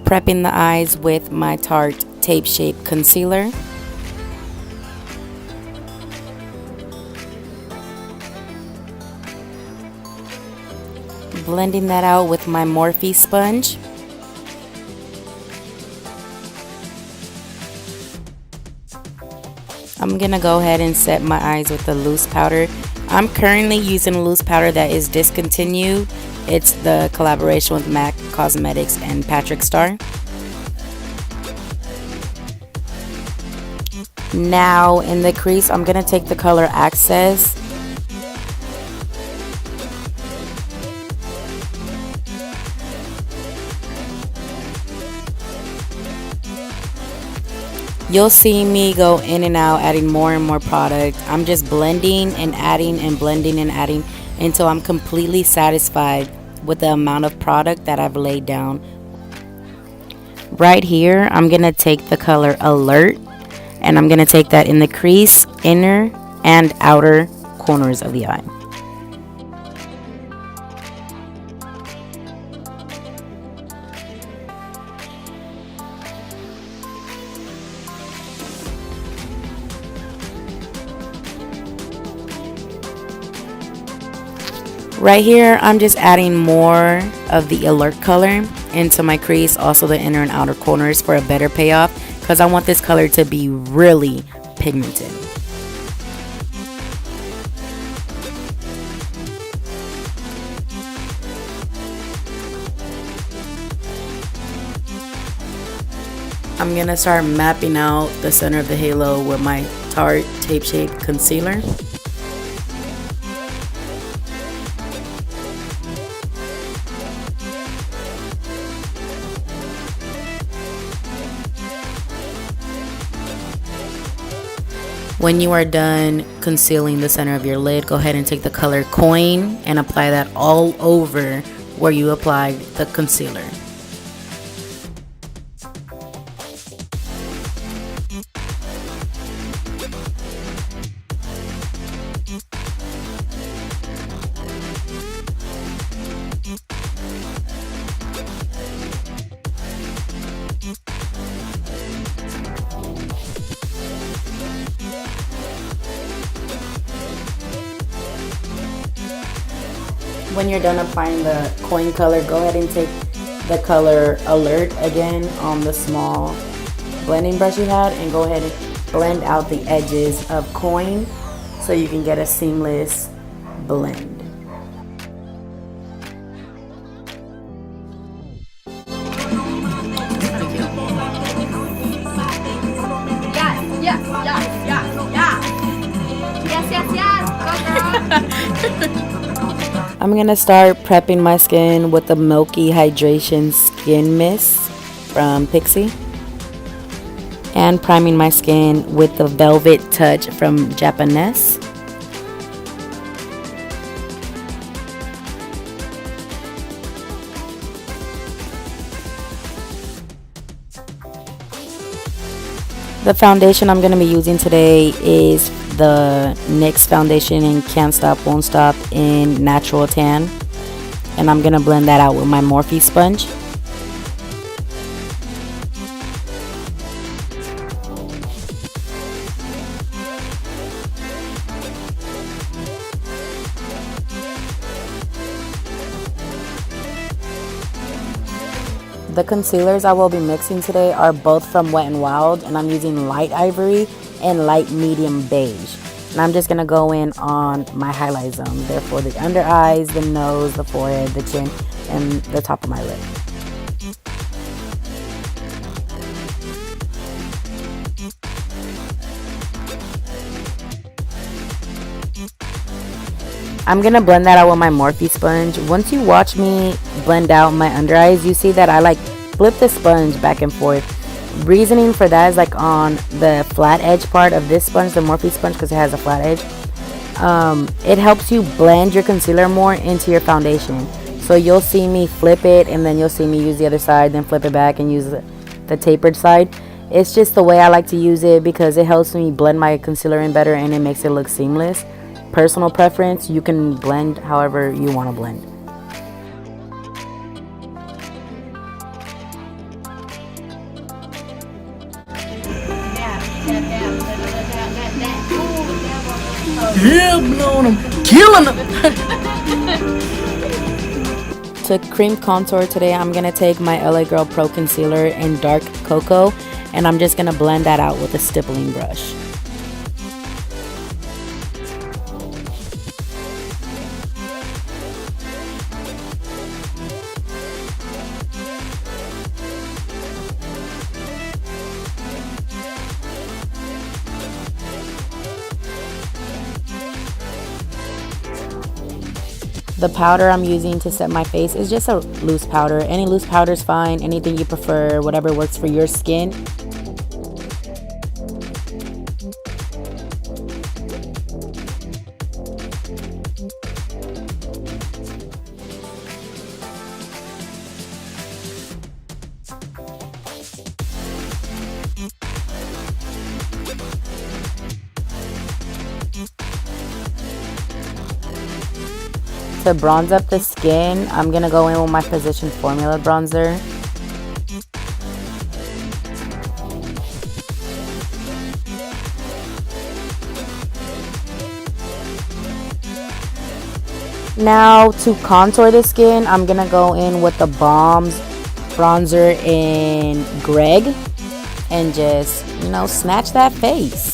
prepping the eyes with my Tarte Tape Shape concealer. Blending that out with my Morphe sponge. I'm gonna go ahead and set my eyes with the loose powder. I'm currently using a loose powder that is discontinued. It's the collaboration with MAC Cosmetics and PatrickStarrr. Now in the crease, I'm gonna take the color Access. You'll see me go in and out, adding more and more product. I'm just blending and adding and blending and adding until I'm completely satisfied with the amount of product that I've laid down. Right here, I'm gonna take the color Alert, and I'm gonna take that in the crease, inner and outer corners of the eye. Right here, I'm just adding more of the Alert color into my crease, also the inner and outer corners for a better payoff, because I want this color to be really pigmented. I'm going to start mapping out the center of the halo with my Tarte Tape Shape concealer. When you are done concealing the center of your lid, go ahead and take the color Coin and apply that all over where you applied the concealer. When you're done applying the Coin color, go ahead and take the color Alert again on the small blending brush you had and go ahead and blend out the edges of Coin so you can get a seamless blend. I'm gonna start prepping my skin with the Milky Hydration Skin Mist from Pixi and priming my skin with the Velvet Touch from Japonesque. The foundation I'm going to be using today is the NYX foundation in Can't Stop Won't Stop in Natural Tan, and I'm going to blend that out with my Morphe sponge. The concealers I will be mixing today are both from Wet n Wild, and I'm using light ivory and light medium beige. And I'm just going to go in on my highlight zone, therefore the under eyes, the nose, the forehead, the chin, and the top of my lip. I'm going to blend that out with my Morphe sponge. Once you watch me blend out my under eyes, you see that I like flip the sponge back and forth. Reasoning for that is like on the flat edge part of this sponge, the Morphe sponge, because it has a flat edge. It helps you blend your concealer more into your foundation. So you'll see me flip it, and then you'll see me use the other side, then flip it back and use the tapered side. It's just the way I like to use it because it helps me blend my concealer in better and it makes it look seamless. Personal preference, you can blend however you want to blend. Yeah, blowing them, killing them. To cream contour today, I'm going to take my LA Girl Pro Concealer in Dark Cocoa, and I'm just going to blend that out with a stippling brush. The powder I'm using to set my face is just a loose powder. Any loose powder is fine, anything you prefer, whatever works for your skin. To bronze up the skin, I'm going to go in with my Physicians Formula bronzer. Now to contour the skin, I'm going to go in with the Balms bronzer in Greg and just, you know, snatch that face.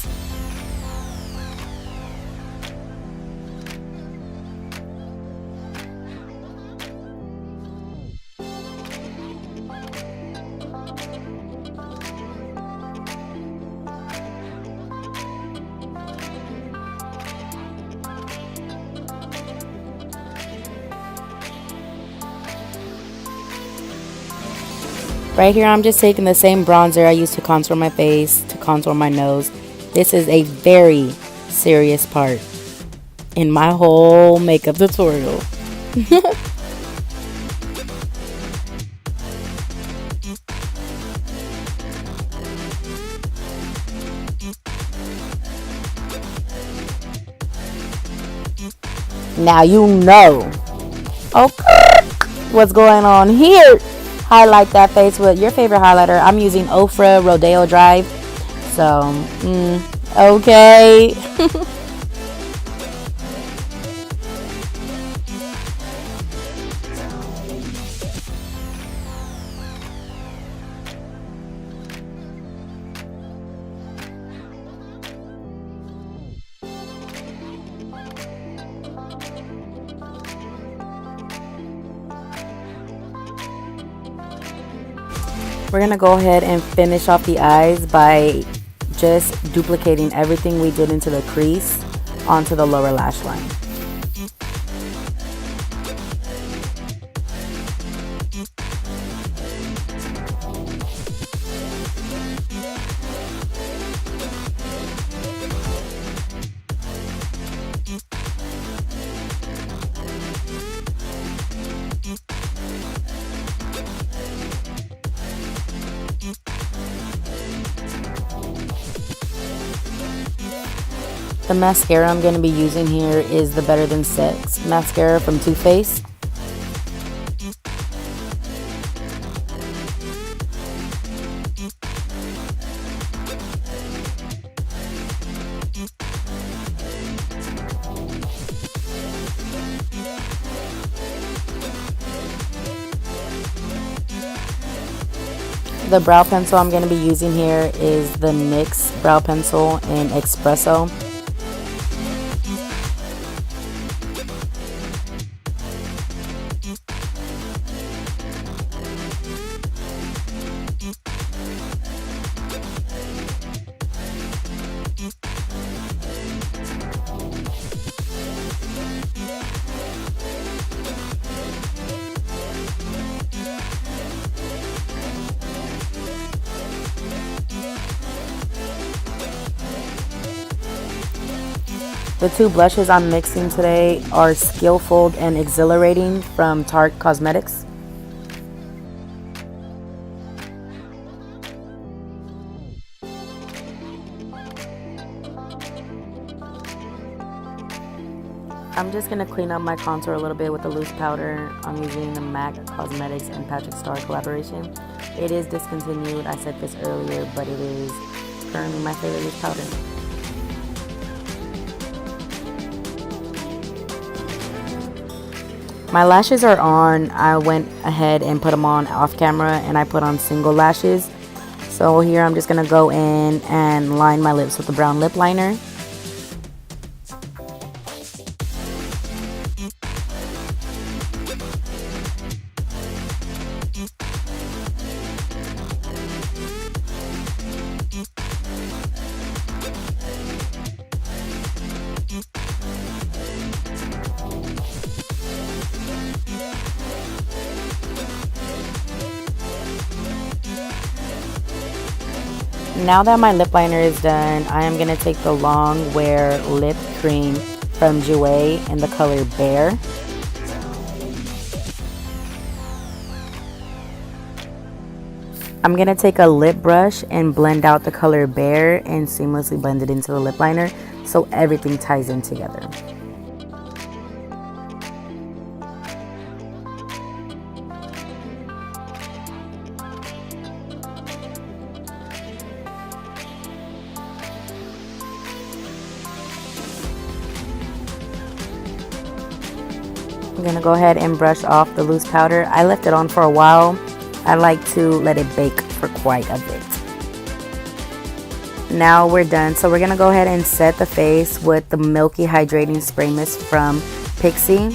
Right here, I'm just taking the same bronzer I used to contour my face, to contour my nose. This is a very serious part in my whole makeup tutorial. Now you know. Okay, what's going on here? Highlight that face with your favorite highlighter. I'm using Ofra Rodeo Drive. So, okay. We're going to go ahead and finish off the eyes by just duplicating everything we did into the crease onto the lower lash line. The mascara I'm going to be using here is the Better Than Sex mascara from Too Faced. The brow pencil I'm going to be using here is the NYX brow pencil in Espresso. The two blushes I'm mixing today are Skillful and Exhilarating from Tarte Cosmetics. I'm just going to clean up my contour a little bit with a loose powder. I'm using the MAC Cosmetics and PatrickStarrr collaboration. It is discontinued. I said this earlier, but it is currently my favorite loose powder. My lashes are on. I went ahead and put them on off camera, and I put on single lashes. So here I'm just going to go in and line my lips with the brown lip liner. Now that my lip liner is done, I am going to take the Long Wear Lip Cream from Jouer in the color Bear. I'm going to take a lip brush and blend out the color Bear and seamlessly blend it into the lip liner so everything ties in together. I'm going to go ahead and brush off the loose powder. I left it on for a while. I like to let it bake for quite a bit. Now we're done. So we're going to go ahead and set the face with the Milky Hydrating Spray Mist from Pixi.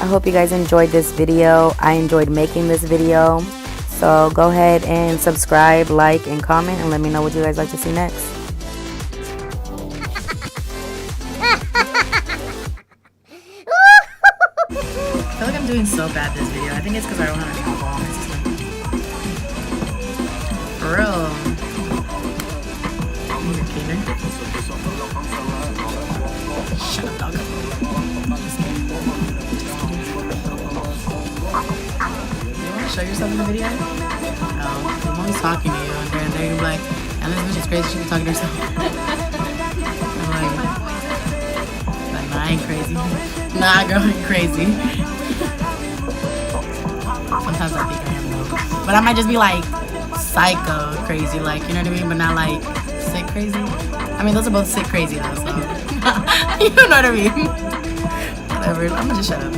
I hope you guys enjoyed this video. I enjoyed making this video. So go ahead and subscribe, like, and comment, and let me know what you guys like to see next. I feel like I'm doing so bad this video. I think it's because I don't have an alcohol in my system. For real. You're kidding. Shut up, dog. Just kidding. You want to show yourself in the video? No. I'm always talking to you, and they're gonna be like, and this bitch is crazy, she can talk to herself. I'm like, nah, I ain't crazy. Nah, girl, I ain't crazy. Sometimes I think I am though. But I might just be like psycho crazy, like, you know what I mean? But not like sick crazy. I mean, those are both sick crazy though, so. You know what I mean? Whatever, I'm gonna just shut up.